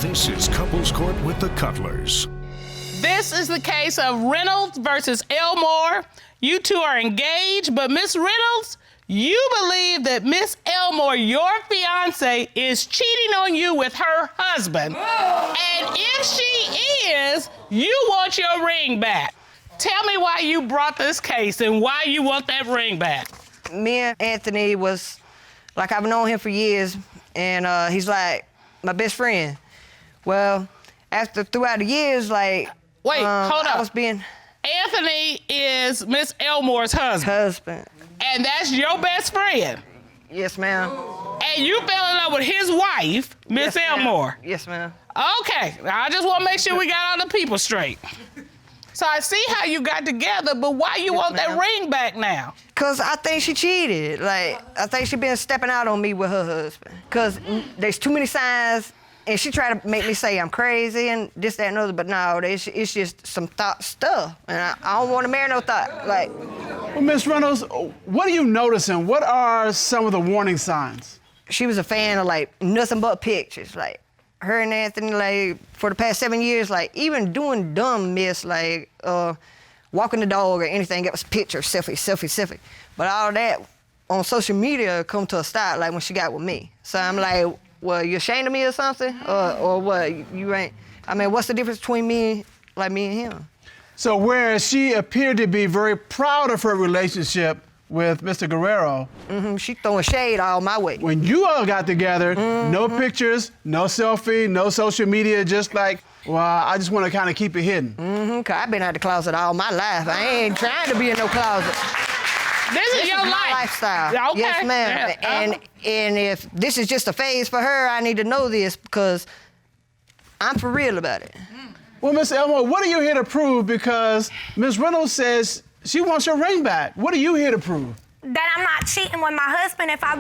This is Couples Court with the Cutlers. This is the case of Reynolds versus Elmore. You two are engaged, but Miss Reynolds, you believe that Miss Elmore, your fiancé, is cheating on you with her husband. And if she is, you want your ring back. Tell me why you brought this case and why you want that ring back. Me and Anthony was, like, I've known him for years, and he's like my best friend. Well, throughout the years, like, wait, hold I up. was being... Anthony is Miss Elmore's husband. And that's your best friend. Yes, ma'am. And you fell in love with his wife, Miss Elmore. Yes, ma'am. Okay, I just want to make sure we got all the people straight. So I see how you got together, but why you want that ring back now? Cause I think she cheated. Like, I think she been stepping out on me with her husband. Cause there's too many signs, and she tried to make me say I'm crazy and this, that, and other, but no, it's just some thought stuff. And I don't want to marry no thought, like. Well, Miss Reynolds, what are you noticing? What are some of the warning signs? She was a fan of, like, nothing but pictures. Like, her and Anthony, like, for the past 7 years, like, even doing dumb mess, like, walking the dog or anything, it was picture, selfie. But all that on social media come to a stop, like, when she got with me. So I'm like, well, you ashamed of me or something? Or what, you ain't, I mean, what's the difference between me and him? So whereas she appeared to be very proud of her relationship with Mr. Guerrero. She throwing shade all my way. When you all got together, no pictures, no selfie, no social media, just like, well, I just want to kind of keep it hidden. Cause I've been out the closet all my life. I ain't trying to be in no closet. This is your my lifestyle. Okay. Yes, ma'am. Yeah. And if this is just a phase for her, I need to know this because I'm for real about it. Well, Miss Elmore, what are you here to prove? Because Miss Reynolds says she wants her ring back. What are you here to prove? That I'm not cheating with my husband. If I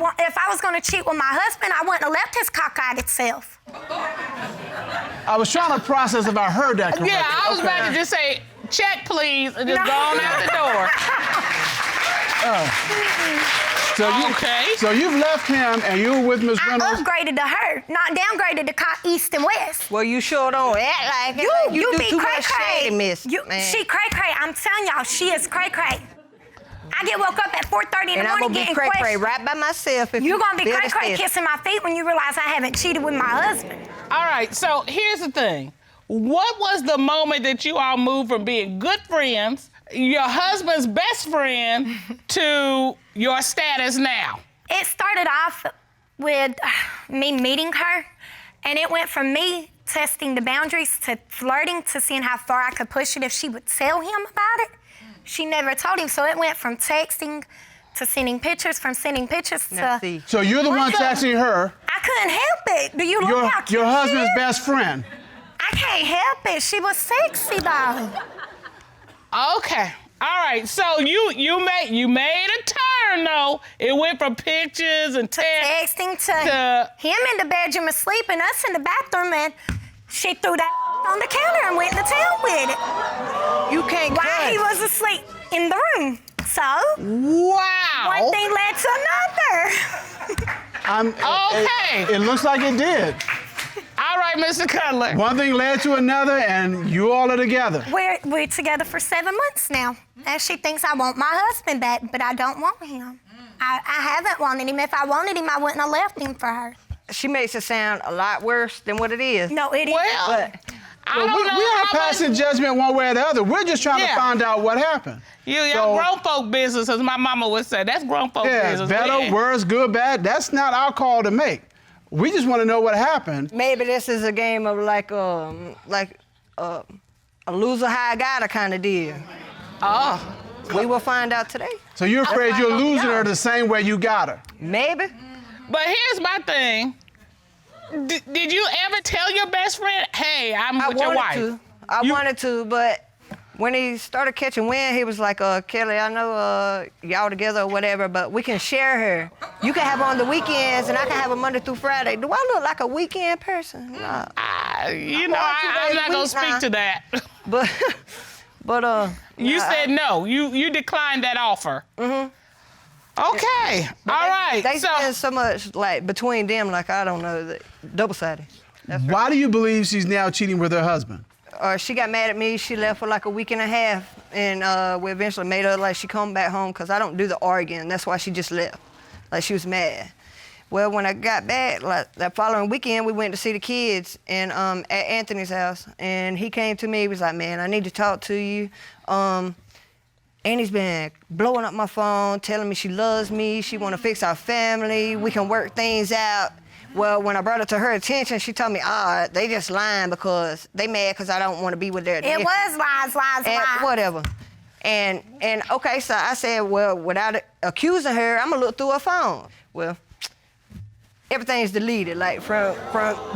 was going to cheat with my husband, I wouldn't have left his cockeyed self. I was trying to process if I heard that correctly. Yeah, I was about to just say, check, please, and just go on out the door. So you've left him and you were with Miss Reynolds. I upgraded to her, not downgraded to east and west. Well, you sure don't act like it. You do be too cray much cray. shady, miss. She cray cray. I'm telling y'all, she is cray cray. I get woke up at 4:30 in the morning getting questions. And I'm gonna be cray cray right by myself. You're gonna be cray cray kissing my feet when you realize I haven't cheated with my husband. All right, so here's the thing. What was the moment that you all moved from being good friends, your husband's best friend, to your status now? It started off with me meeting her, and it went from me testing the boundaries to flirting to seeing how far I could push it if she would tell him about it. She never told him, so it went from texting to sending pictures, from sending pictures to... So you're the one texting her. I couldn't help it. Do you look how cute your husband's she is? best friend. I can't help it. She was sexy, though. Okay. All right, so you made a turn, though. It went from pictures and texting to him in the bedroom asleep and us in the bathroom, and she threw that on the counter and went to town with it. You can't While he was asleep in the room. So, wow. One thing led to another. Okay. It looks like it did. All right, Mr. Cutler. One thing led to another, and you all are together. We're together for 7 months now, and she thinks I want my husband back, but I don't want him. I haven't wanted him. If I wanted him, I wouldn't have left him for her. She makes it sound a lot worse than what it is. No, it is. Well, we aren't passing judgment one way or the other. We're just trying to find out what happened. Your grown folk business, as my mama would say. That's grown folk business. Better, worse, good, bad. That's not our call to make. We just want to know what happened. Maybe this is a game of like a loser high gotta kind of deal. Oh. We will find out today. So you're afraid you're losing her the same way you got her? Maybe. But here's my thing. Did you ever tell your best friend, hey, I'm with your wife? I wanted to, but when he started catching wind, he was like, Kelly, I know y'all together or whatever, but we can share her. You can have her on the weekends, and I can have her Monday through Friday. Do I look like a weekend person? No. I'm not going to speak to that. But you said no. You declined that offer. Okay. All right. They spend so much, like, between them, like, I don't know, double-sided. Why do you believe she's now cheating with her husband? She got mad at me. She left for like a week and a half, and we eventually made her like she come back home because I don't do the arguing. That's why she just left. Like she was mad. Well, when I got back, like that following weekend, we went to see the kids and at Anthony's house, and he came to me. He was like, "Man, I need to talk to you." Annie's been blowing up my phone, telling me she loves me. She want to fix our family. We can work things out. Well, when I brought it to her attention, she told me, they just lying because they mad because I don't want to be with their... It was lies. Whatever. And okay, so I said, well, without accusing her, I'm going to look through her phone. Well, everything's deleted, like from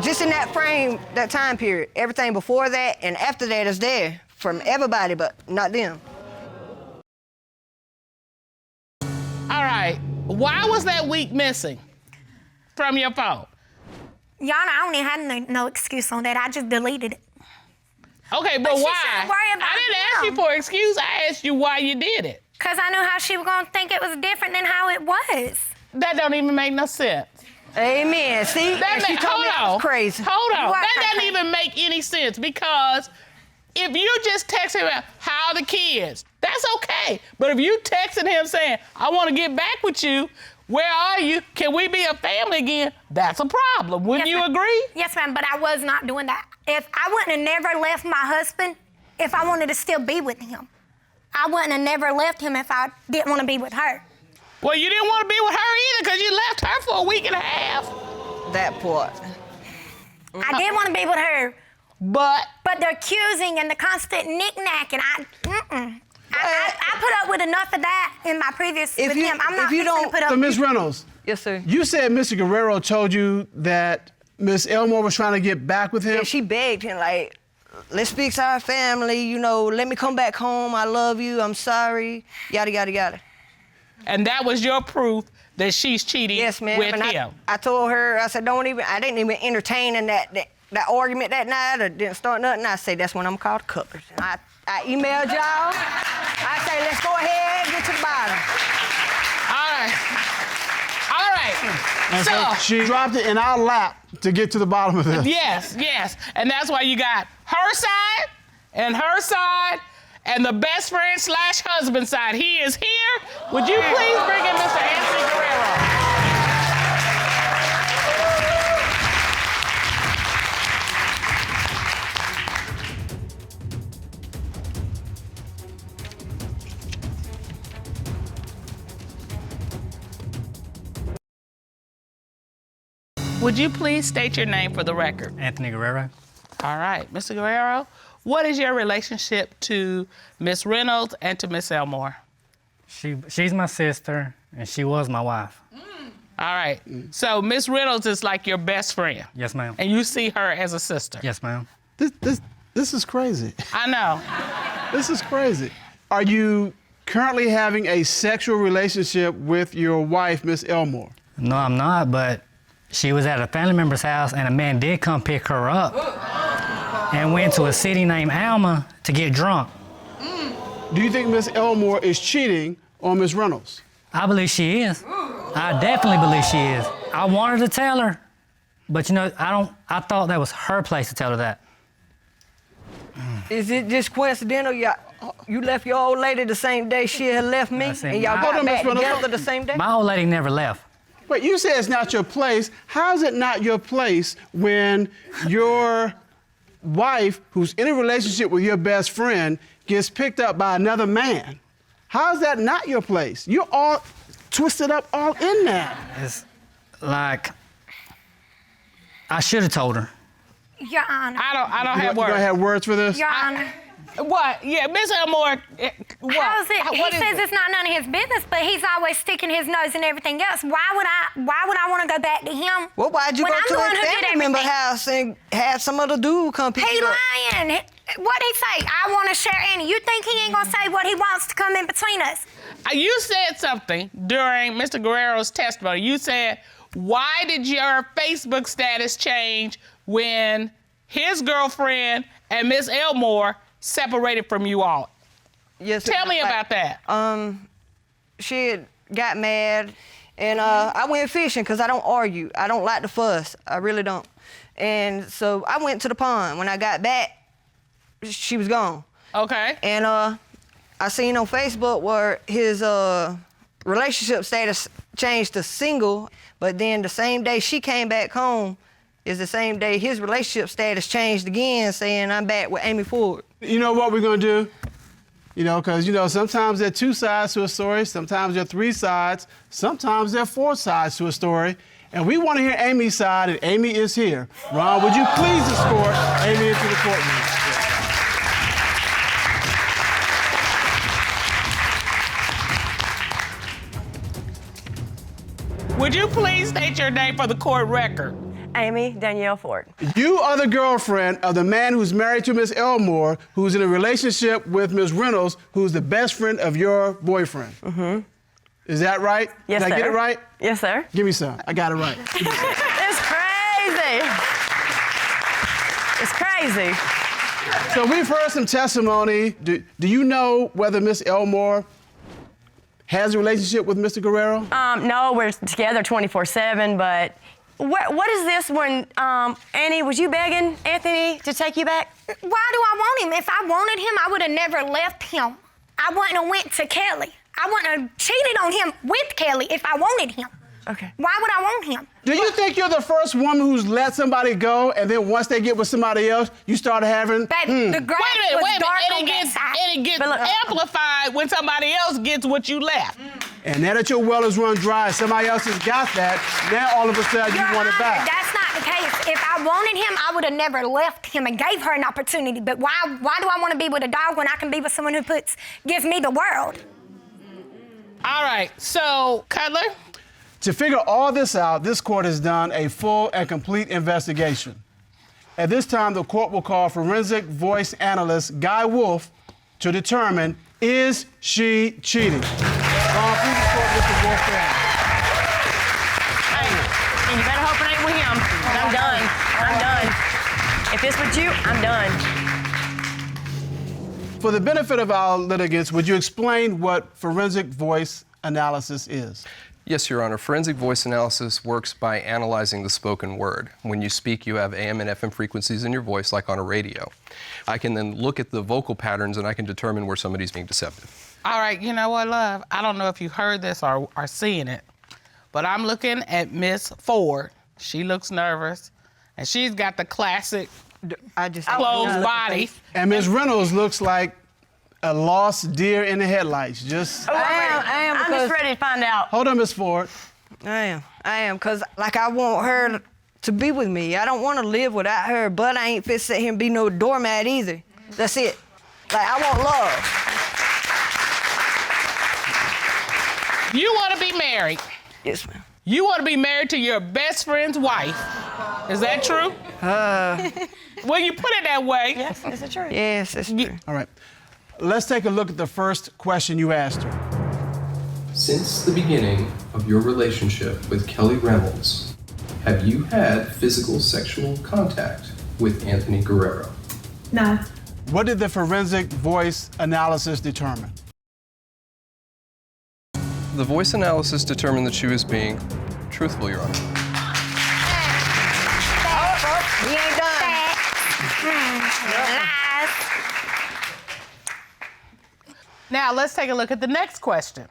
just in that frame, that time period. Everything before that and after that is there from everybody, but not them. All right. Why was that week missing from your phone? Y'all know I don't even have no excuse on that. I just deleted it. Okay, but But she why? shouldn't worry about I didn't ask you them. for an excuse. I asked you why you did it. Because I knew how she was going to think it was different than how it was. That don't even make no sense. Amen. See? And she told me I was crazy. Hold on. You are That doesn't crazy. even make any sense because if you just texting him, how are the kids? That's okay. But if you texting him saying, I want to get back with you, where are you? Can we be a family again? That's a problem. Wouldn't you ma'am. agree? Yes, ma'am, but I was not doing that. If I wouldn't have never left my husband if I wanted to still be with him. I wouldn't have never left him if I didn't want to be with her. Well, you didn't want to be with her either because you left her for a week and a half. That part. I did want to be with her, But but the accusing and the constant knick-knacking, I put up with enough of that in my previous If with you- him. I'm if not you going to don't- put up So, with Ms. Reynolds, Yes, sir. you said Mr. Guerrero told you that Miss Elmore was trying to get back with him? And she begged him, like, let's fix our family, you know, let me come back home. I love you. I'm sorry. Yada, yada, yada. and that was your proof that she's cheating Yes, ma'am. with And him. I told her, I said, I didn't even entertain in that argument that night or didn't start nothing. I said, that's when I'm called couplers. And I emailed y'all. I say, let's go ahead, get to the bottom. All right. And So, she dropped it in our lap to get to the bottom of this. yes. And that's why you got her side and the best friend / husband side. He is here. Would you please bring in Mr. Anthony Guerrero? Would you please state your name for the record? Anthony Guerrero. All right, Mr. Guerrero, what is your relationship to Miss Reynolds and to Miss Elmore? She's my sister, and she was my wife. All right, so Miss Reynolds is like your best friend, Yes, ma'am. and you see her as a sister. Yes, ma'am. This is crazy. I know. This is crazy. Are you currently having a sexual relationship with your wife, Miss Elmore? No, I'm not, but she was at a family member's house, and a man did come pick her up and went to a city named Alma to get drunk. Do you think Miss Elmore is cheating on Miss Reynolds? I believe she is. I definitely believe she is. I wanted to tell her, but I thought that was her place to tell her that. Is it just coincidental? You left your old lady the same day she had left me, I see. and y'all Hold got on, Miss back Reynolds. together the same day? My old lady never left. But you say it's not your place. How is it not your place when your wife, who's in a relationship with your best friend, gets picked up by another man? How is that not your place? You're all twisted up all in that. It's like, I should have told her. Your Honor. I don't You have don't words. have words for this? Your Honor. What? Yeah, Miss Elmore. What? How's it? What He is says it? it's not none of his business, but he's always sticking his nose in everything else. Why would I want to go back to him? Well, why'd you when go I'm to the one a who did family member everything? house and have some other dude come pick He you up? lying. What'd he say? I want to share Annie. You think he ain't gonna say what he wants to come in between us? You said something during Mr. Guerrero's testimony. You said, why did your Facebook status change when his girlfriend and Miss Elmore separated from you all? Yes, Tell me about that. She had got mad, and I went fishing because I don't argue. I don't like to fuss. I really don't. And so I went to the pond. When I got back, she was gone. Okay. And I seen on Facebook where his relationship status changed to single, but then the same day she came back home is the same day his relationship status changed again, saying I'm back with Amy Ford. You know what we're gonna do? You know, because, you know, sometimes there are 2 sides to a story, sometimes there are 3 sides, sometimes there are 4 sides to a story. And we want to hear Amy's side, and Amy is here. Ron, would you please escort Amy into the courtroom? Would you please state your name for the court record? Amy Danielle Ford. You are the girlfriend of the man who's married to Miss Elmore, who's in a relationship with Miss Reynolds, who's the best friend of your boyfriend. Mm-hmm. Is that right? Yes, Did sir. I get it right? Yes, sir. Give me some. I got it right. It's crazy. It's crazy. So we've heard some testimony. Do you know whether Miss Elmore has a relationship with Mr. Guerrero? No, we're together 24/7, but what is this when, Annie, was you begging Anthony to take you back? Why do I want him? If I wanted him, I would have never left him. I wouldn't have went to Kelly. I wouldn't have cheated on him with Kelly if I wanted him. Okay. Why would I want him? Do you think you're the first woman who's let somebody go, and then once they get with somebody else, you start having? Baby, the grass Wait a was minute. dark And on it that gets, side. and it gets amplified when somebody else gets what you left. And now that your well is run dry, somebody else has got that. Now all of a sudden you Your want it Honor, back. that's not the case. If I wanted him, I would have never left him and gave her an opportunity. But why do I want to be with a dog when I can be with someone who gives me the world? All right, so, Cutler? To figure all this out, this court has done a full and complete investigation. At this time, the court will call forensic voice analyst Guy Wolf to determine, is she cheating? Ron, please report with the Wolf family. Hey, and you better hope it ain't with him. I'm done. I'm done. If it's with you, I'm done. For the benefit of our litigants, would you explain what forensic voice analysis is? Yes, Your Honor. Forensic voice analysis works by analyzing the spoken word. When you speak, you have AM and FM frequencies in your voice, like on a radio. I can then look at the vocal patterns and I can determine where somebody's being deceptive. All right, you know what, love? I don't know if you heard this or are seeing it, but I'm looking at Miss Ford. She looks nervous, and she's got the classic closed body. And Ms. Reynolds looks like a lost deer in the headlights. Just I am I'm just ready to find out. hold on, Miss Ford. I am, because, like, I want her to be with me. I don't want to live without her, but I ain't fit to sit here and be no doormat either. That's it. Like, I want love. You want to be married. Yes, ma'am. You want to be married to your best friend's wife. Is that true? Well, you put it that way. Yes, is it true? Yes, that's true. All right. Let's take a look at the first question you asked her. Since the beginning of your relationship with Kelly Reynolds, have you had physical sexual contact with Anthony Guerrero? No. What did the forensic voice analysis determine? The voice analysis determined that she was being truthful, Your Honor. We ain't done. Lies. Now, let's take a look at the next question.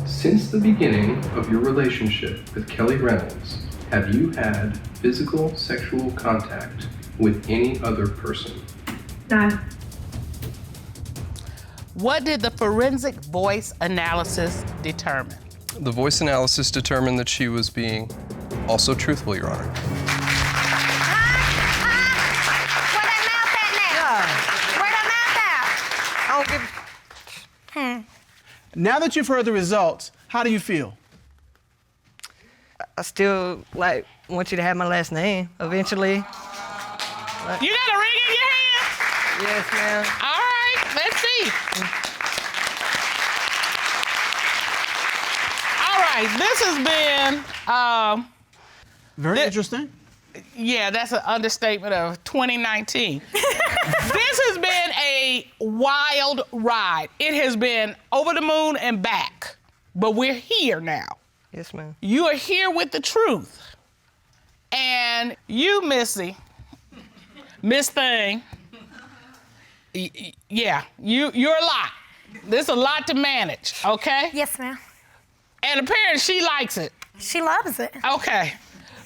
Since the beginning of your relationship with Kelly Reynolds, have you had physical sexual contact with any other person? No. What did the forensic voice analysis determine? The voice analysis determined that she was being also truthful, Your Honor. Where that mouth at now? Where that mouth at? I don't give. Now that you've heard the results, how do you feel? I still, like, want you to have my last name eventually. You got a ring in your hand? Yes, ma'am. All right, let's see. All right, this has been, Very interesting. yeah, that's an understatement of 2019. This has been a wild ride. It has been over the moon and back, but we're here now. Yes, ma'am. You are here with the truth. And you, Miss Thing, yeah, you're a lot. There's a lot to manage, okay? Yes, ma'am. And apparently she likes it. She loves it. Okay.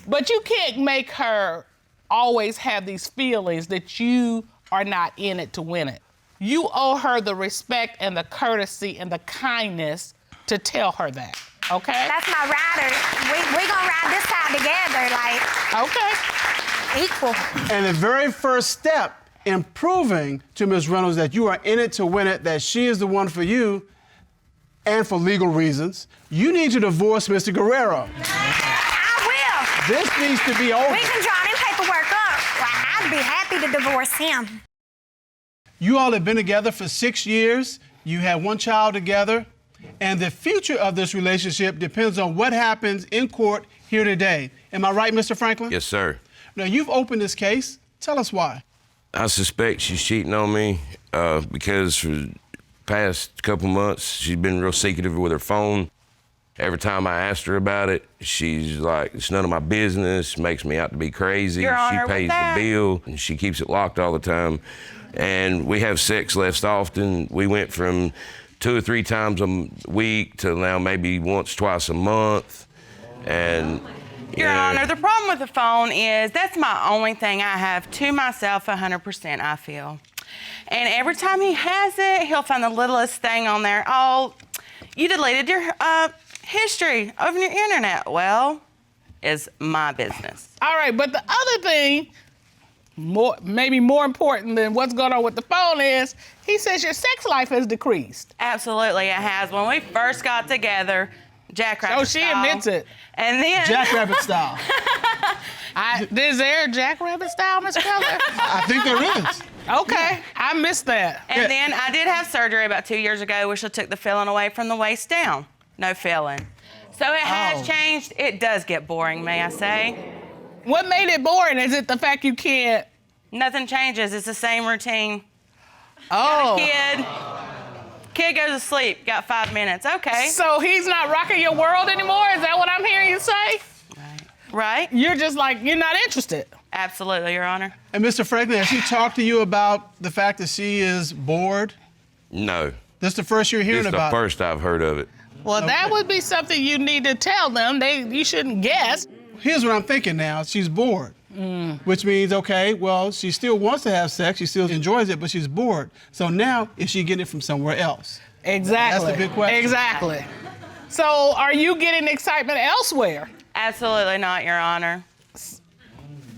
But you can't make her always have these feelings that you are not in it to win it. You owe her the respect and the courtesy and the kindness to tell her that, okay? That's my rider. We gonna ride this side together, like, Okay. equal. And the very first step in proving to Ms. Reynolds that you are in it to win it, that she is the one for you, and for legal reasons, you need to divorce Mr. Guerrero. I will. This needs to be over. We can draw them paperwork up. Well, I'd be happy to divorce him. You all have been together for 6 years. You have one child together. And the future of this relationship depends on what happens in court here today. Am I right, Mr. Franklin? Yes, sir. Now, you've opened this case. Tell us why. I suspect she's cheating on me because for the past couple months, she's been real secretive with her phone. Every time I asked her about it, she's like, it's none of my business, makes me out to be crazy. Your Honor, she pays with the bill, and she keeps it locked all the time. And we have sex less often. We went from 2 or 3 times a week to now maybe once, twice a month. And Your Honor, the problem with the phone is that's my only thing I have to myself 100%, I feel. And every time he has it, he'll find the littlest thing on there. Oh, you deleted your history of your internet. Well, it's my business. All right, but the other thing, maybe more important than what's going on with the phone is, he says your sex life has decreased. Absolutely, it has. When we first got together, Jackrabbit Oh, she style, admits it. And then... Jackrabbit style. Is there a Jackrabbit style, Miss Keller? I think there is. Okay, I missed that. And then I did have surgery about 2 years ago, which I took the filling away from the waist down. No filling. So it has changed. It does get boring, may I say. What made it boring? Is it the fact you can't? Nothing changes. It's the same routine. Oh. Kid goes to sleep. Got 5 minutes. Okay. So he's not rocking your world anymore? Is that what I'm hearing you say? Right. You're just like, you're not interested. Absolutely, Your Honor. And Mr. Franklin, has she talked to you about the fact that she is bored? no, This is the first you're hearing this is about the first I've heard of it. Well, that would be something you need to tell them. You shouldn't guess. Here's what I'm thinking now. She's bored, which means, okay, well, she still wants to have sex. She still enjoys it, but she's bored. So now, is she getting it from somewhere else? Exactly. That's the big question. Exactly. So are you getting excitement elsewhere? Absolutely not, Your Honor.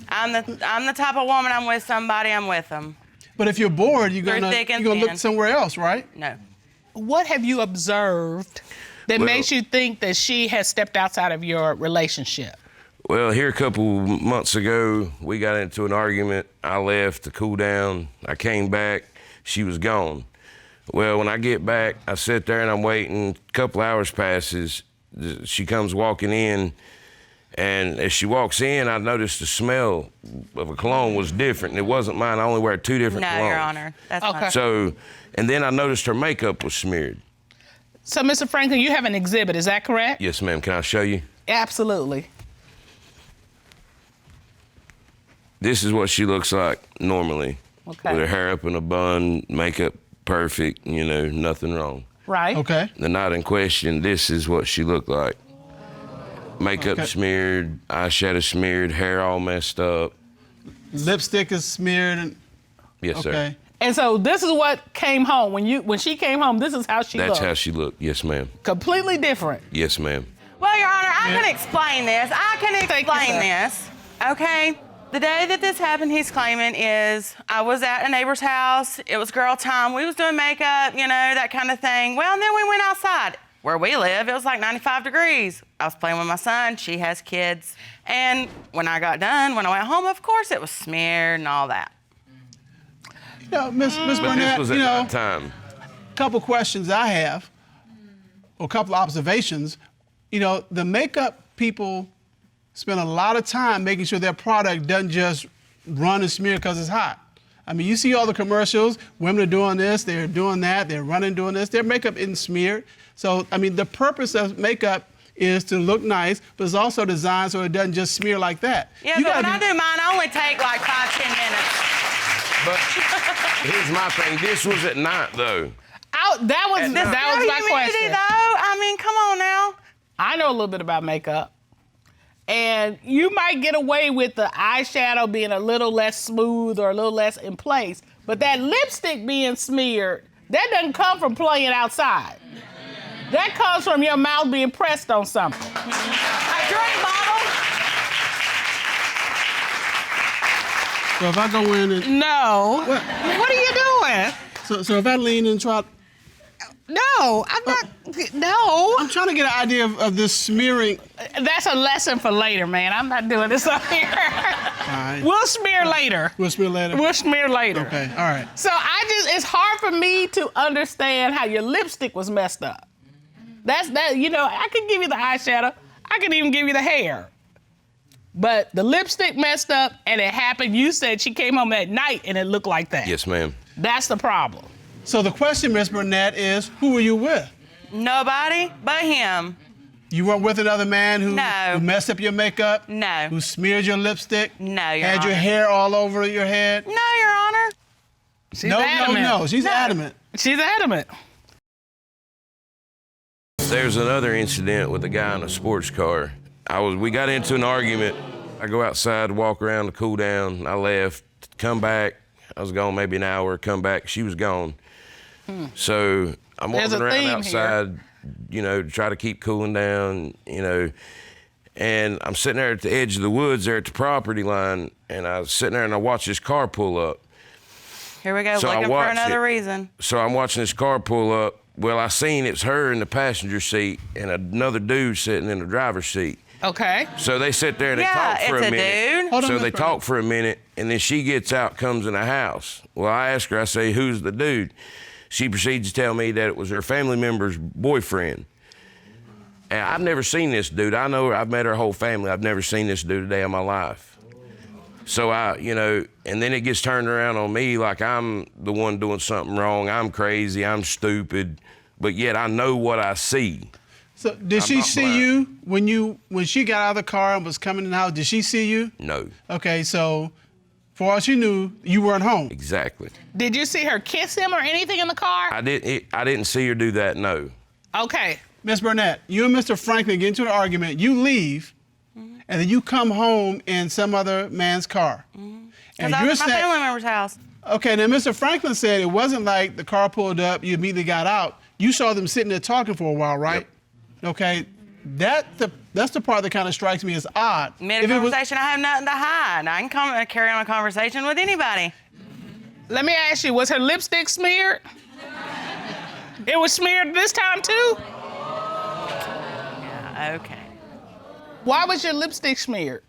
I'm the type of woman, I'm with somebody, I'm with them. But if you're bored, you're Through gonna thick and look thin. somewhere else, right? No. What have you observed that makes you think that she has stepped outside of your relationship? Well, here a couple months ago, we got into an argument. I left to cool down. I came back. She was gone. Well, when I get back, I sit there and I'm waiting. A couple hours passes. She comes walking in. And as she walks in, I noticed the smell of a cologne was different. It wasn't mine. I only wear 2 different colognes. No, Your Honor. That's Okay. fine. So, and then I noticed her makeup was smeared. So, Mr. Franklin, you have an exhibit, is that correct? Yes, ma'am. Can I show you? Absolutely. This is what she looks like normally. Okay. With her hair up in a bun, makeup perfect, nothing wrong. Right. Okay. The night in question, this is what she looked like. Makeup smeared, eyeshadow smeared, hair all messed up. Lipstick is smeared. And, Yes, sir. okay. And so this is what came home. When she came home, this is how she That's looked. how she looked. Yes, ma'am. Completely different. Yes, ma'am. Well, Your Honor, I can explain this. Thank you, sir. this. Okay. The day that this happened, he's claiming is I was at a neighbor's house. It was girl time. We was doing makeup, that kind of thing. Well, and then we went outside. Where we live, it was like 95 degrees. I was playing with my son. She has kids. And when I got done, when I went home, of course, it was smeared and all that. Miss But Burnette, this was at that time. a couple questions I have, or a couple observations. The makeup people spend a lot of time making sure their product doesn't just run and smear because it's hot. I mean, you see all the commercials, women are doing this, they're doing that, they're running doing this, their makeup isn't smeared. So, I mean, the purpose of makeup is to look nice, but it's also designed so it doesn't just smear like that. Yeah, but when I do mine, I only take like 5-10 minutes. But here's my thing. This was at night, though. That was my question. Though? I mean, come on now. I know a little bit about makeup. And you might get away with the eyeshadow being a little less smooth or a little less in place, but that lipstick being smeared, that doesn't come from playing outside. That comes from your mouth being pressed on something. A drink bottle. So if I go in and... No. What are you doing? So if I lean and try... No, I'm not. No. I'm trying to get an idea of this smearing. That's a lesson for later, man. I'm not doing this up here. Right. We'll smear later. We'll smear later? We'll smear later. Okay, all right. So it's hard for me to understand how your lipstick was messed up. I can give you the eyeshadow. I can even give you the hair. But the lipstick messed up and it happened. You said she came home at night and it looked like that. Yes, ma'am. That's the problem. So the question, Miss Burnette, is who were you with? Nobody but him. You weren't with another man who No. messed up your makeup? No. Who smeared your lipstick? No, Your Had Honor. your hair all over your head? No, Your Honor. She's adamant. No. She's adamant. She's adamant. There's another incident with a guy in a sports car. We got into an argument. I go outside, walk around to cool down. I left, come back. I was gone maybe an hour, come back, she was gone. So I'm walking around outside, to try to keep cooling down, and I'm sitting there at the edge of the woods there at the property line, and I was sitting there and I watched this car pull up. Here we go, So looking for another reason. So I'm watching this car pull up. Well, I seen it's her in the passenger seat and another dude sitting in the driver's seat. Okay. So they sit there and they talk for a minute. Dude. Hold on, So Miss they Burnette. talk for a minute, and then she gets out, comes in the house. Well, I ask her, I say, who's the dude? She proceeds to tell me that it was her family member's boyfriend. And I've never seen this dude. I know her, I've met her whole family. I've never seen this dude a day in my life. So and then it gets turned around on me like I'm the one doing something wrong. I'm crazy, I'm stupid, but yet I know what I see. So did she see you when she got out of the car and was coming in the house? Did she see you? No. Okay, so for all she knew, you weren't home. Exactly. Did you see her kiss him or anything in the car? I didn't see her do that, no. Okay. Miss Burnette, you and Mr. Franklin get into an argument, you leave, and then you come home in some other man's car. Because I was at my family member's house. Okay, now Mr. Franklin said it wasn't like the car pulled up, you immediately got out. You saw them sitting there talking for a while, right? Yep. Okay, that's the part that kind of strikes me as odd. Mid conversation, I have nothing to hide. I can carry on a conversation with anybody. Let me ask you, was her lipstick smeared? It was smeared this time too? Yeah, okay. Why was your lipstick smeared?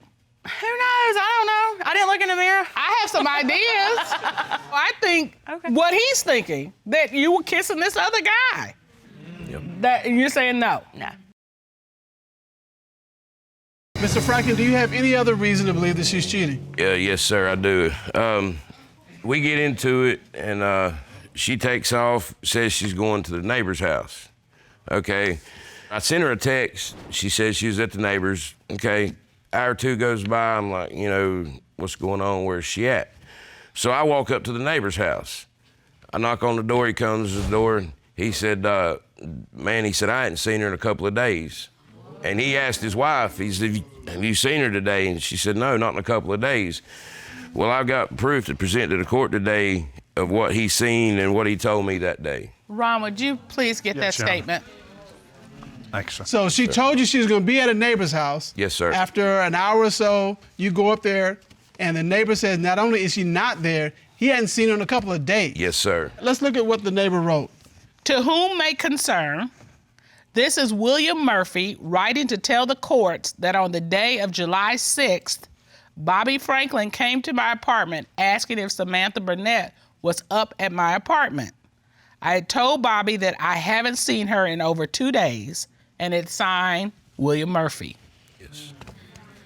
Who knows? I don't know. I didn't look in the mirror. I have some ideas. I think what he's thinking, that you were kissing this other guy. Yep. That you're saying no. No. Mr. Franklin, do you have any other reason to believe that she's cheating? Yes, sir, I do. We get into it, and she takes off, says she's going to the neighbor's house. Okay. I sent her a text. She says she was at the neighbor's. Okay. Hour or two goes by. I'm like, what's going on? Where's she at? So I walk up to the neighbor's house. I knock on the door. He comes to the door, and he said, I hadn't seen her in a couple of days. And he asked his wife, he said, have you seen her today? And she said, no, not in a couple of days. Well, I've got proof to present to the court today of what he's seen and what he told me that day. Ron, would you please get that statement? Thanks, sir. So she told you she was going to be at a neighbor's house. Yes, sir. After an hour or so, you go up there, and the neighbor says not only is she not there, he hadn't seen her in a couple of days. Yes, sir. Let's look at what the neighbor wrote. To whom may concern, this is William Murphy writing to tell the courts that on the day of July 6th, Bobby Franklin came to my apartment asking if Samantha Burnette was up at my apartment. I had told Bobby that I haven't seen her in over 2 days, and it's signed William Murphy. Yes.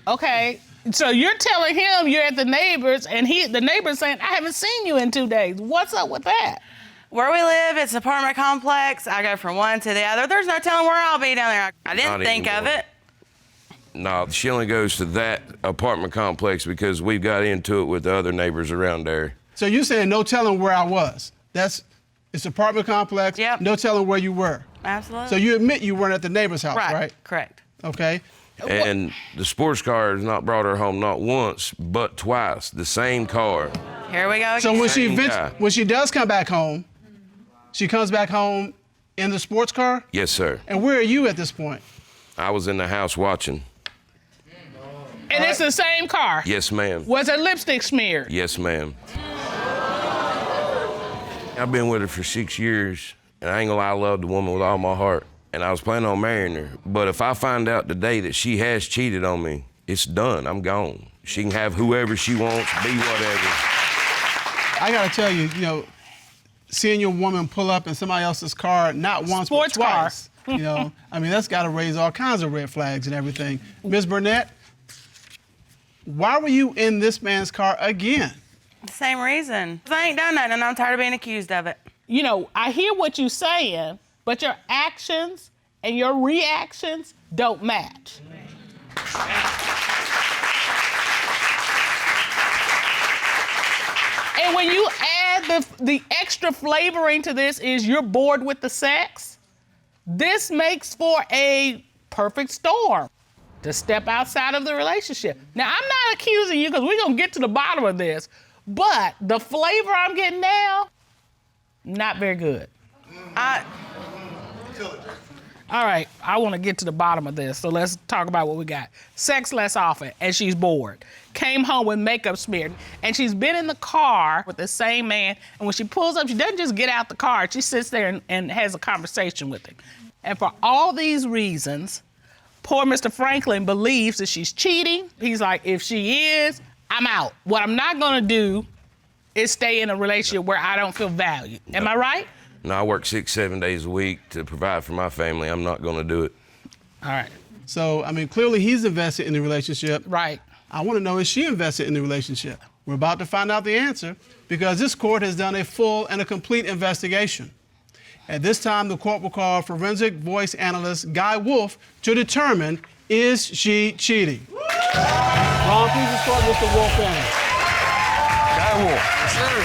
Okay, so you're telling him you're at the neighbor's, and the neighbor's saying, I haven't seen you in 2 days. What's up with that? Where we live, it's an apartment complex. I go from one to the other. There's no telling where I'll be down there. I didn't Not think of anymore. it. No, she only goes to that apartment complex because we've got into it with the other neighbors around there. So you're saying no telling where I was. It's apartment complex, Yep. no telling where you were. Absolutely. So you admit you weren't at the neighbor's house, right? Correct. Okay. And the sports car has not brought her home not once, but twice. The same car. Here we go again. So Same guy. when she does come back home, she comes back home in the sports car? Yes, sir. And where are you at this point? I was in the house watching. And it's the same car. Yes, ma'am. Was her lipstick smeared? Yes, ma'am. I've been with her for 6 years, and I ain't gonna lie, I love the woman with all my heart, and I was planning on marrying her. But if I find out today that she has cheated on me, it's done. I'm gone. She can have whoever she wants, be whatever. I gotta tell you, seeing your woman pull up in somebody else's car, not once Sports but car. twice, I mean, that's gotta raise all kinds of red flags and everything. Ms. Burnette, why were you in this man's car again? Same reason. I ain't done nothing, and I'm tired of being accused of it. I hear what you're saying, but your actions and your reactions don't match. And when you add the extra flavoring to this is you're bored with the sex, this makes for a perfect storm to step outside of the relationship. Now, I'm not accusing you because we're going to get to the bottom of this, but the flavor I'm getting now, not very good. All right, I want to get to the bottom of this, so let's talk about what we got. Sex less often, and she's bored. Came home with makeup smeared, and she's been in the car with the same man, and when she pulls up, she doesn't just get out the car, she sits there and has a conversation with him. And for all these reasons, poor Mr. Franklin believes that she's cheating. He's like, if she is, I'm out. What I'm not gonna do is stay in a relationship where I don't feel valued. Am I right? No, I work 6-7 days a week to provide for my family. I'm not gonna do it. All right. So, I mean, clearly he's invested in the relationship. Right. I want to know, is she invested in the relationship? We're about to find out the answer because this court has done a full and a complete investigation. At this time, the court will call forensic voice analyst Guy Wolf to determine, is she cheating? Ron, please escort Mr. Wolf in. Guy Wolf.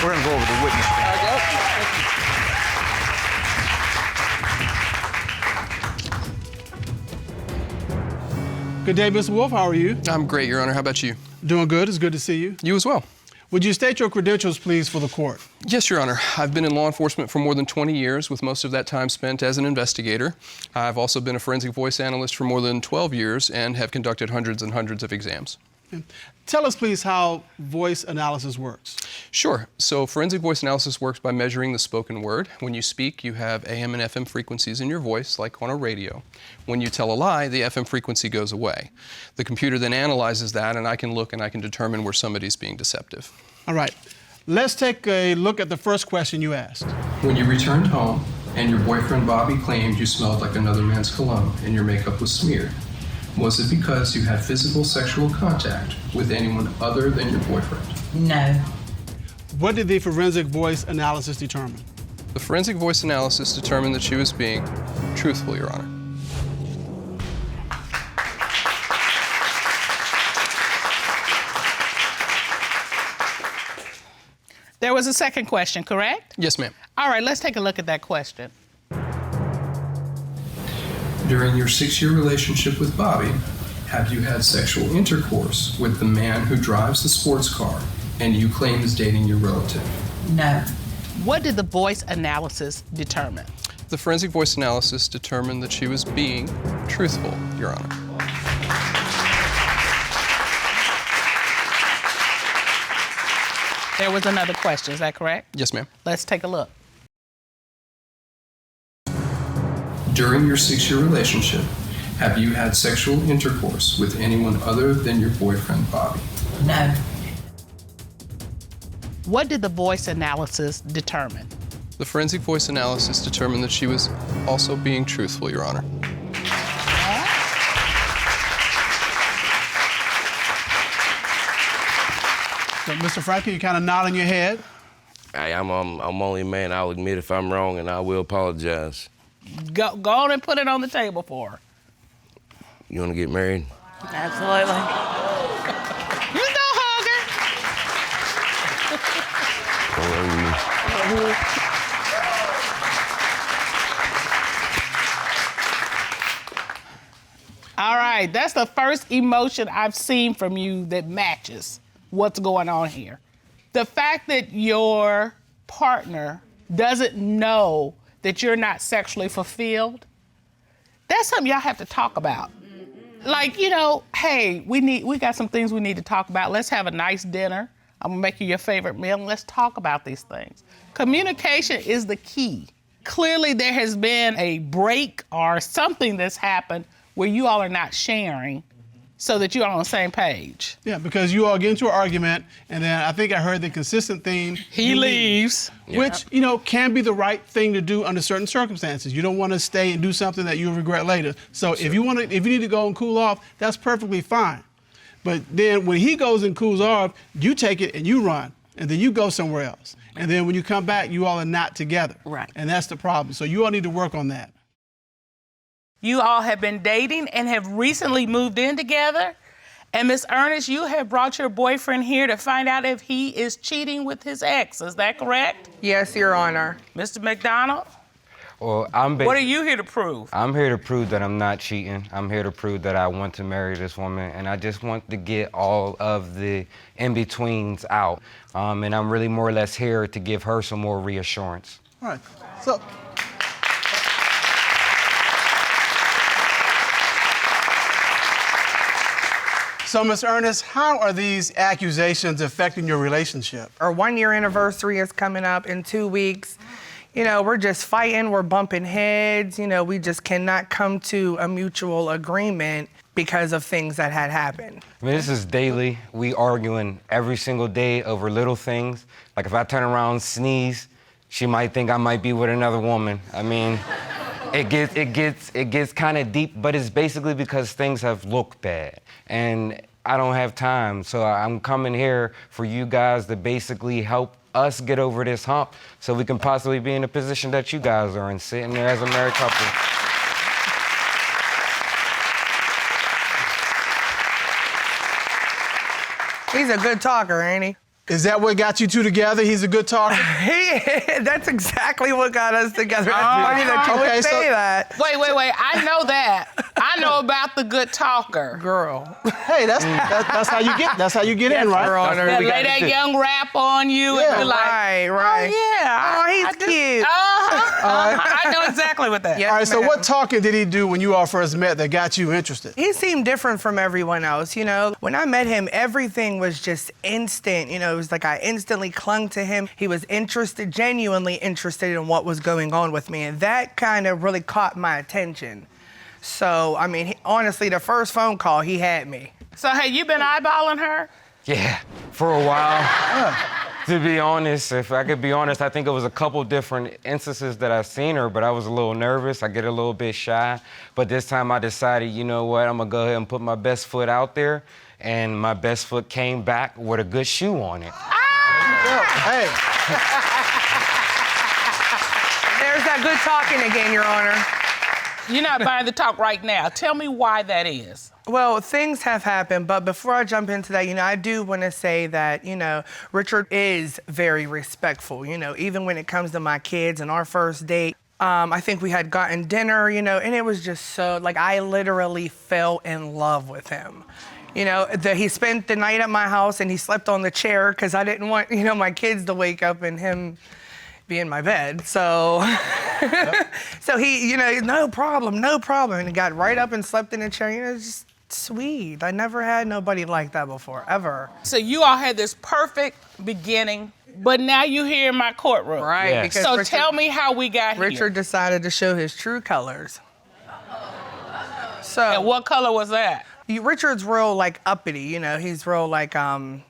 We're going to go over the witness stand. Good day, Mr. Wolf. How are you? I'm great, Your Honor. How about you? Doing good. It's good to see you. You as well. Would you state your credentials, please, for the court? Yes, Your Honor. I've been in law enforcement for more than 20 years, with most of that time spent as an investigator. I've also been a forensic voice analyst for more than 12 years and have conducted hundreds and hundreds of exams. Tell us, please, how voice analysis works. Sure. So forensic voice analysis works by measuring the spoken word. When you speak, you have AM and FM frequencies in your voice, like on a radio. When you tell a lie, the FM frequency goes away. The computer then analyzes that, and I can look and I can determine where somebody's being deceptive. All right. Let's take a look at the first question you asked. When you returned home and your boyfriend Bobby claimed you smelled like another man's cologne and your makeup was smeared, was it because you had physical sexual contact with anyone other than your boyfriend? No. What did the forensic voice analysis determine? The forensic voice analysis determined that she was being truthful, Your Honor. There was a second question, correct? Yes, ma'am. All right, let's take a look at that question. During your 6-year relationship with Bobby, have you had sexual intercourse with the man who drives the sports car and you claim is dating your relative? No. What did the voice analysis determine? The forensic voice analysis determined that she was being truthful, Your Honor. There was another question, is that correct? Yes, ma'am. Let's take a look. During your 6-year relationship, have you had sexual intercourse with anyone other than your boyfriend, Bobby? No. What did the voice analysis determine? The forensic voice analysis determined that she was also being truthful, Your Honor. So, Mr. Franklin, you're kind of nodding your head. Hey, I'm only a man. I'll admit if I'm wrong, and I will apologize. Go on and put it on the table for her. You want to get married? Absolutely. You go hug her. All right, that's the first emotion I've seen from you that matches what's going on here. The fact that your partner doesn't know that you're not sexually fulfilled, that's something y'all have to talk about. Like, you know, hey, we got some things we need to talk about. Let's have a nice dinner. I'm gonna make you your favorite meal and let's talk about these things. Communication is the key. Clearly there has been a break or something that's happened where you all are not sharing so that you're on the same page. Yeah, because you all get into an argument, and then I think I heard the consistent theme. He leaves. Which, you know, can be the right thing to do under certain circumstances. You don't want to stay and do something that you'll regret later. So if you need to go and cool off, that's perfectly fine. But then when he goes and cools off, you take it and you run, and then you go somewhere else. And then when you come back, you all are not together. Right. And that's the problem. So you all need to work on that. You all have been dating and have recently moved in together. And Miss Earnest, you have brought your boyfriend here to find out if he is cheating with his ex. Is that correct? Yes, Your Honor. Mr. McDonald? Well, What are you here to prove? I'm here to prove that I'm not cheating. I'm here to prove that I want to marry this woman, and I just want to get all of the in-betweens out. And I'm really more or less here to give her some more reassurance. All right. So. So, Ms. Earnest, how are these accusations affecting your relationship? Our 1-year anniversary is coming up in 2 weeks. You know, we're just fighting, we're bumping heads. You know, we just cannot come to a mutual agreement because of things that had happened. I mean, this is daily. We arguing every single day over little things. Like if I turn around and sneeze, she might think I might be with another woman. I mean, it gets kind of deep, but it's basically because things have looked bad. And I don't have time, so I'm coming here for you guys to basically help us get over this hump so we can possibly be in the position that you guys are in, sitting there as a married couple. He's a good talker, ain't he? Is that what got you two together? He's a good talker? That's exactly what got us together. That's funny that you would say that. Wait. I know that. I know about the good talker. Girl. Hey, that's how you get. That's how you get in, right? That lay that young rap on you and be like, right. oh yeah. Oh, he's cute. I know exactly what that. Yes, All right, so ma'am. what talking did he do when you all first met that got you interested? He seemed different from everyone else, you know. When I met him, everything was just instant. You know, it was like I instantly clung to him. He was interested, genuinely interested in what was going on with me, and that kind of really caught my attention. So, I mean, honestly, the first phone call, he had me. So, hey, you been eyeballing her? Yeah, for a while. To be honest, if I could be honest, I think it was a couple different instances that I've seen her, but I was a little nervous. I get a little bit shy. But this time I decided, you know what, I'm gonna go ahead and put my best foot out there. And my best foot came back with a good shoe on it. Hey. There's that good talking again, Your Honor. You're not buying the talk right now. Tell me why that is. Well, things have happened, but before I jump into that, you know, I do want to say that, you know, Richard is very respectful, you know, even when it comes to my kids and our first date. I think we had gotten dinner, you know, and it was just so, like, I literally fell in love with him. You know, he spent the night at my house and he slept on the chair because I didn't want, you know, my kids to wake up and him be in my bed. So, so he, you know, no problem. And he got right up and slept in the chair. You know, it's just sweet. I never had nobody like that before, ever. So you all had this perfect beginning, but now you're here in my courtroom. Right. Yes. Because So Richard, tell me how we got here. Richard decided to show his true colors. So. And what color was that? Richard's real, like, uppity, you know, he's real, like,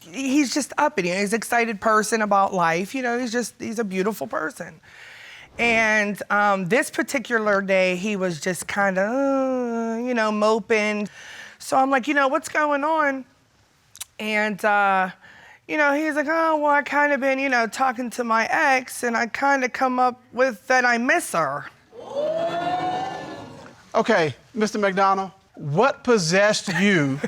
he's just uppity. He's an excited person about life, you know, he's a beautiful person. And this particular day, he was just kind of, you know, moping. So I'm like, you know, what's going on? And you know, he's like, oh, well, I kind of been, you know, talking to my ex, and I kind of come up with that I miss her. Okay, Mr. McDonald, what possessed you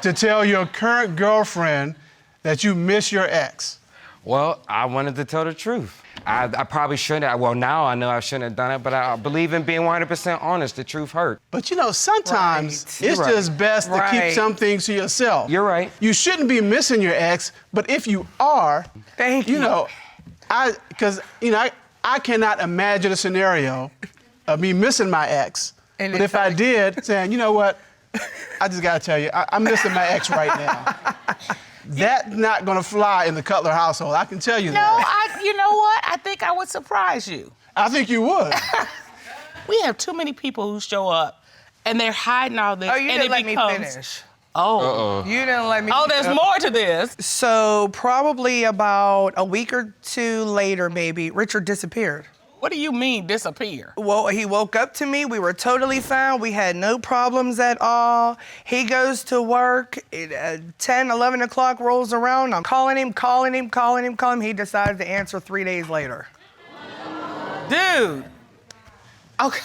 to tell your current girlfriend that you miss your ex? Well, I wanted to tell the truth. I probably shouldn't have. Well, now I know I shouldn't have done it, but I believe in being 100% honest. The truth hurt. But you know, sometimes it's Right. just best to keep some things to yourself. You're right. You shouldn't be missing your ex, but if you are, Thank you. you know, I cannot imagine a scenario of me missing my ex. And But it's if I like- did, saying, you know what, I just gotta tell you, I'm missing my ex right now. That's not gonna fly in the Cutler household. I can tell you No, that. you know what? I think I would surprise you. I think you would. We have too many people who show up and they're hiding all this. Oh, you and didn't it let me becomes, finish. Oh. You didn't let me. Oh, there's more to this. So probably about a week or two later, maybe, Richard disappeared. What do you mean disappear? Well, he woke up to me. We were totally fine. We had no problems at all. He goes to work. 10, 11 o'clock rolls around. I'm calling him. He decides to answer 3 days later. Dude. Okay,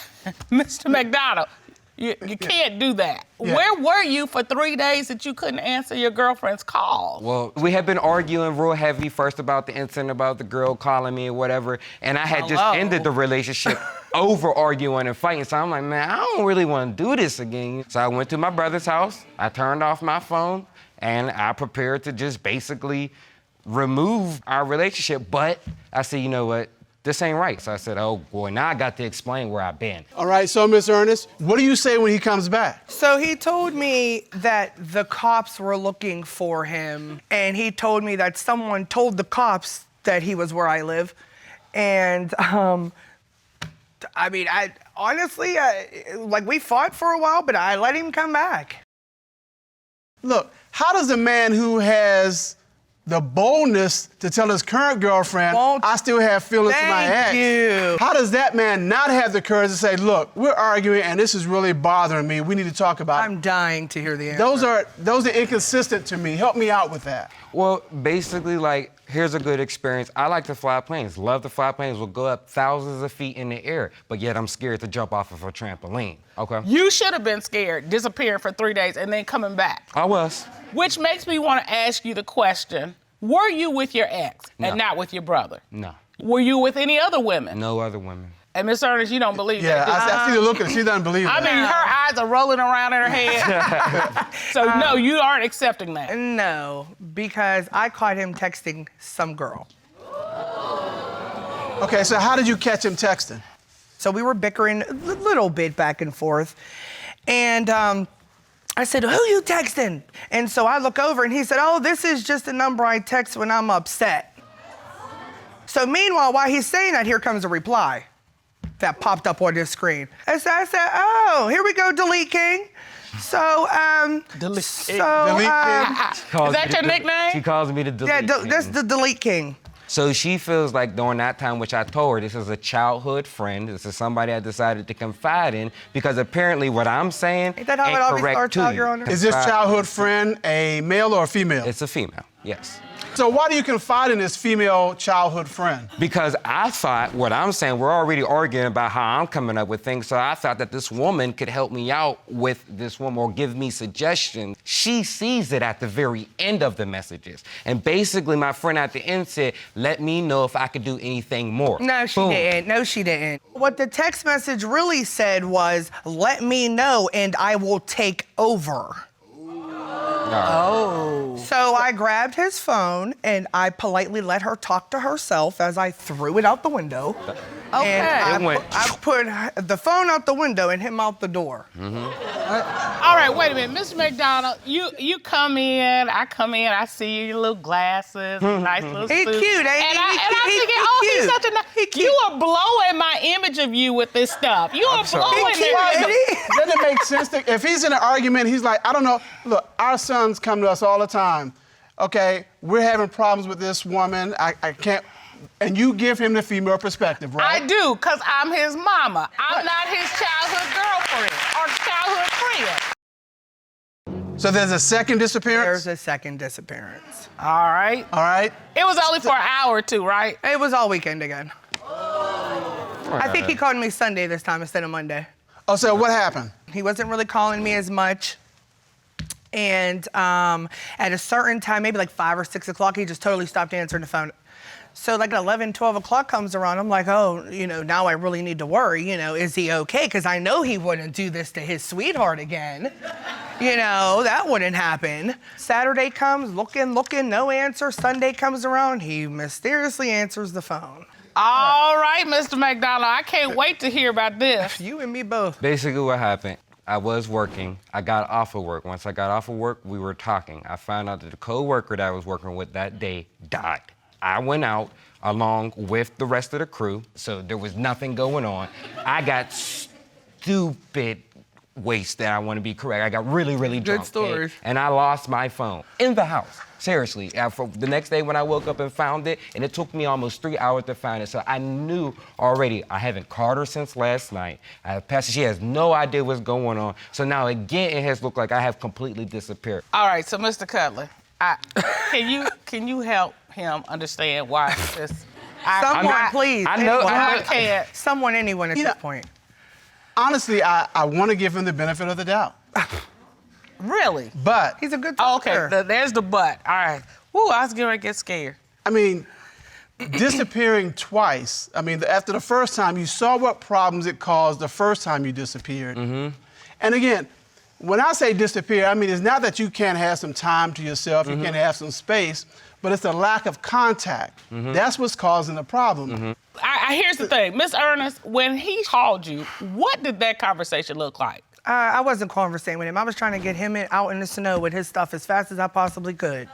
Mr. McDonald, you can't do that. Yeah. Where were you for 3 days that you couldn't answer your girlfriend's call? Well, we had been arguing real heavy first about the incident about the girl calling me or whatever, and I had just ended the relationship over arguing and fighting. So I'm like, man, I don't really want to do this again. So I went to my brother's house, I turned off my phone, and I prepared to just basically remove our relationship. But I said, you know what? This ain't right. So I said, oh boy, now I got to explain where I've been. All right, so Miss Earnest, what do you say when he comes back? So he told me that the cops were looking for him, and he told me that someone told the cops that he was where I live. And I mean, I honestly, like, we fought for a while, but I let him come back. Look, how does a man who has the boldness to tell his current girlfriend, I still have feelings for my ex. Thank you. How does that man not have the courage to say, look, we're arguing and this is really bothering me. We need to talk about it. I'm dying to hear the answer. Those are inconsistent to me. Help me out with that. Well, basically, like, here's a good experience. I like to fly planes. Love to fly planes. Will go up thousands of feet in the air, but yet I'm scared to jump off of a trampoline. Okay? You should have been scared, disappearing for 3 days and then coming back. I was. Which makes me want to ask you the question, were you with your ex and not with your brother? No. Were you with any other women? No other women. And Miss Earnest, you don't believe Yeah, that? I see the look at her. She doesn't believe I that. mean, her eyes are rolling around in her head. So no, you aren't accepting that. No, because I caught him texting some girl. Okay, so how did you catch him texting? So we were bickering a little bit back and forth. And I said, who you texting? And so I look over and he said, oh, this is just a number I text when I'm upset. So meanwhile, while he's saying that, here comes a reply that popped up on his screen. And so I said, oh, here we go, Delete King. So, Delete so, King. Is that your nickname? She calls me the Delete yeah, King. that's the Delete King. So she feels like during that time, which I told her, this is a childhood friend. This is somebody I decided to confide in because apparently what I'm saying Ain't that how it always correct starts to out, you. Your Honor? Is this childhood friend a male or a female? It's a female, yes. So why do you confide in this female childhood friend? Because I thought, what I'm saying, we're already arguing about how I'm coming up with things, so I thought that this woman could help me out with this woman or give me suggestions. She sees it at the very end of the messages. And basically, my friend at the end said, let me know if I could do anything more. No, she Boom. didn't. No, she didn't. What the text message really said was, let me know and I will take over. Oh. So I grabbed his phone and I politely let her talk to herself as I threw it out the window. Okay. And It went- I put the phone out the window and him out the door. All right, wait a minute. Mr. McDonald, you come in, I come in, I see your little glasses, nice little He suit. cute, ain't he? And I'm He thinking, cute. oh, he's such a nice... He cute. You are blowing my image of you with this stuff. You are sorry. blowing He cute, it. ain't he? Doesn't it make sense that if he's in an argument, he's like, I don't know. Look, our sons come to us all the time. Okay, we're having problems with this woman. I can't. And you give him the female perspective, right? I do, because I'm his mama. I'm not his childhood girlfriend or childhood friend. So there's a second disappearance? There's a second disappearance. All right. All right. It was only for an hour or two, right? It was all weekend again. I think he called me Sunday this time instead of Monday. Oh, so what happened? He wasn't really calling me as much. And at a certain time, maybe like 5 or 6 o'clock, he just totally stopped answering the phone. So like 11, 12 o'clock comes around, I'm like, oh, now I really need to worry, is he okay? Because I know he wouldn't do this to his sweetheart again. That wouldn't happen. Saturday comes, looking, no answer. Sunday comes around, he mysteriously answers the phone. All right, Mr. McDonald, I can't wait to hear about this. You and me both. Basically what happened, I was working. I got off of work. Once I got off of work, we were talking. I found out that the co-worker that I was working with that day died. I went out along with the rest of the crew, so there was nothing going on. I got stupid wasted, I want to be correct. I got really, really drunk. Good stories. And I lost my phone in the house. Seriously. The next day when I woke up and found it, and it took me almost 3 hours to find it, so I knew already I haven't called her since last night. She has no idea what's going on. So now again, it has looked like I have completely disappeared. All right, so Mr. Cutler, can you help him understand why this? Please. I know. I can't. Someone, anyone at this point. Honestly, I want to give him the benefit of the doubt. Really? But He's a good Oh, talker. okay, there's the but. All right. Woo, I was getting ready to get scared. I mean, disappearing twice. I mean, after the first time, you saw what problems it caused the first time you disappeared. Mm-hmm. And again, when I say disappear, I mean, it's not that you can't have some time to yourself, you can't have some space, but it's the lack of contact. That's what's causing the problem. Here's the thing, Miss Earnest, when he called you, what did that conversation look like? I wasn't conversating with him. I was trying to get him out in the snow with his stuff as fast as I possibly could.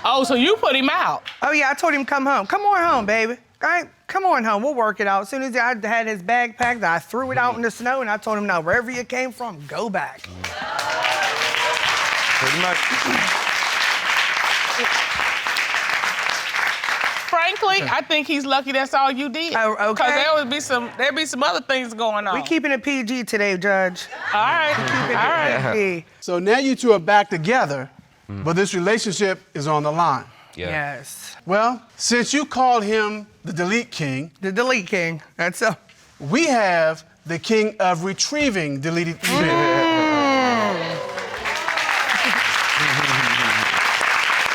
Oh, so you put him out? Oh, yeah, I told him come home. Come on home, baby. All right, come on home. We'll work it out. As soon as I had his bag packed, I threw it out in the snow, and I told him, now, wherever you came from, go back. Pretty much. Frankly, I think he's lucky that's all you did. Oh, okay. Because there'd be some other things going on. We keeping it PG today, Judge. All right. PG. So now you two are back together, but this relationship is on the line. Yeah. Yes. Well, since you called him the Delete King, The Delete King. That's a... we have the king of retrieving deleted email.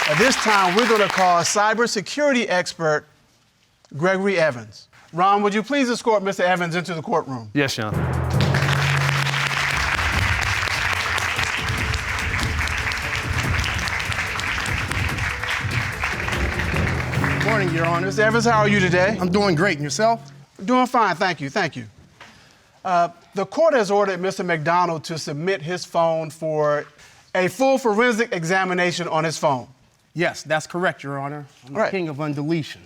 At this time, we're going to call cybersecurity expert Gregory Evans. Ron, would you please escort Mr. Evans into the courtroom? Yes, Your Honor. Morning, Your Honor. Mr. Evans, how are you today? I'm doing great. And yourself? Doing fine, thank you, thank you. The court has ordered Mr. McDonald to submit his phone for a full forensic examination on his phone. Yes, that's correct, Your Honor. I'm the Right. king of undeletion.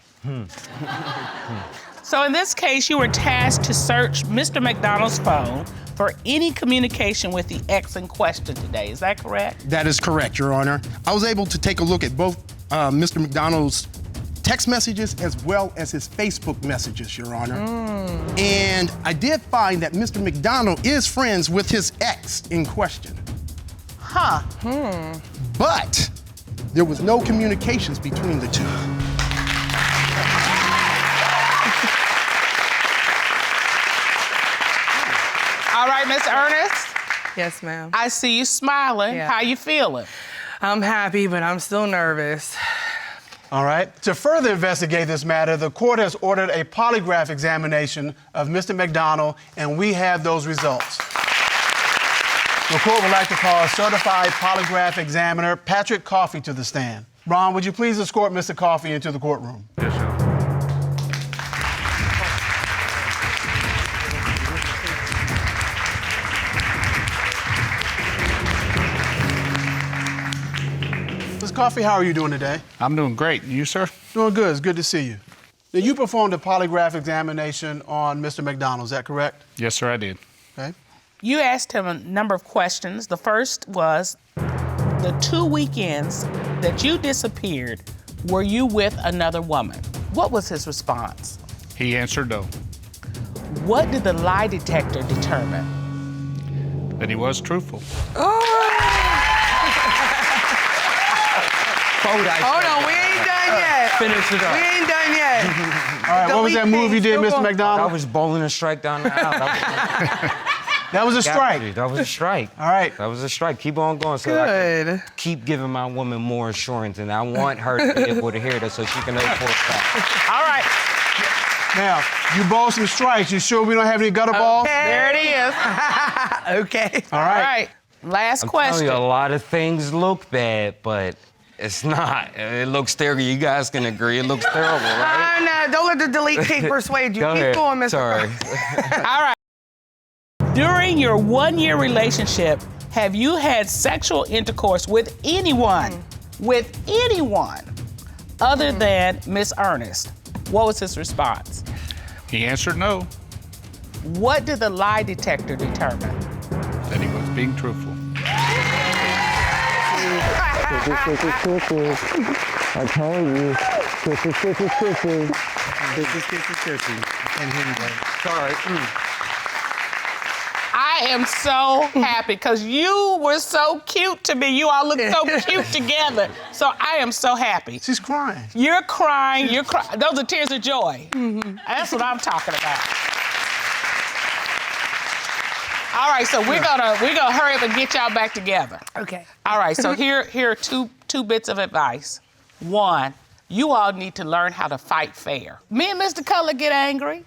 So in this case, you were tasked to search Mr. McDonald's phone for any communication with the ex in question today. Is that correct? That is correct, Your Honor. I was able to take a look at both Mr. McDonald's text messages as well as his Facebook messages, Your Honor. And I did find that Mr. McDonald is friends with his ex in question. Huh. But there was no communications between the two. All right, Miss Earnest, Yes, ma'am. I see you smiling. Yeah. How you feeling? I'm happy, but I'm still nervous. All right. To further investigate this matter, the court has ordered a polygraph examination of Mr. McDonald, and we have those results. The court would like to call certified polygraph examiner Patrick Coffey to the stand. Ron, would you please escort Mr. Coffey into the courtroom? Yes, Your Honor. Mr. Coffey, how are you doing today? I'm doing great. You, sir? Doing good. It's good to see you. Now, you performed a polygraph examination on Mr. McDonald, is that correct? Yes, sir, I did. Okay. You asked him a number of questions. The first was, the 2 weekends that you disappeared, were you with another woman? What was his response? He answered no, What did the lie detector determine? that he was truthful. Oh! Hold on, we ain't done yet. Finish it up. We ain't done yet. All right, what was that move you did, Mr. I McDonald? was bowling a strike down the aisle. That was a strike. That was a strike. All right. That was a strike. Keep on going. So I can keep giving my woman more assurance, and I want her to be able to hear that so she can know for a fact. All right. Now, you bowled some strikes. You sure we don't have any gutter balls? There it is. Okay. All All right. right. Last I'm question. telling you, a lot of things look bad, but it's not. It looks terrible. You guys can agree. It looks terrible, right? No, don't let the delete key persuade you. Go Keep ahead. going, Mr. Sorry. All right. During your 1-year relationship, have you had sexual intercourse with anyone other than Miss Earnest? What was his response? He answered no, What did the lie detector determine? that he was being truthful. I told you. Kissy. And here you go. Sorry. I am so happy because you were so cute to me. You all look so cute together. So I am so happy. She's crying. You're crying. Those are tears of joy. That's what I'm talking about. All right, so we're gonna hurry up and get y'all back together. Okay. All right, so here are two bits of advice. One, you all need to learn how to fight fair. Me and Mr. Cutler get angry,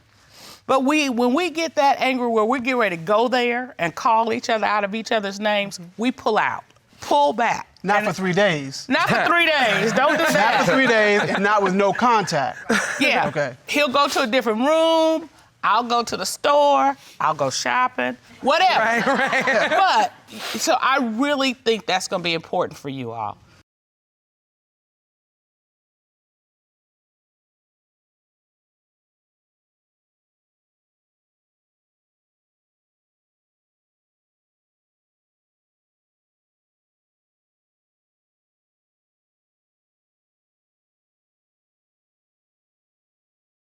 but when we get that angry where we get ready to go there and call each other out of each other's names, we pull out, pull back. Not for 3 days. Not for 3 days. Don't do that. Not for 3 days, and not with no contact. Yeah. Okay. He'll go to a different room. I'll go to the store. I'll go shopping. Whatever. Right. But so I really think that's going to be important for you all.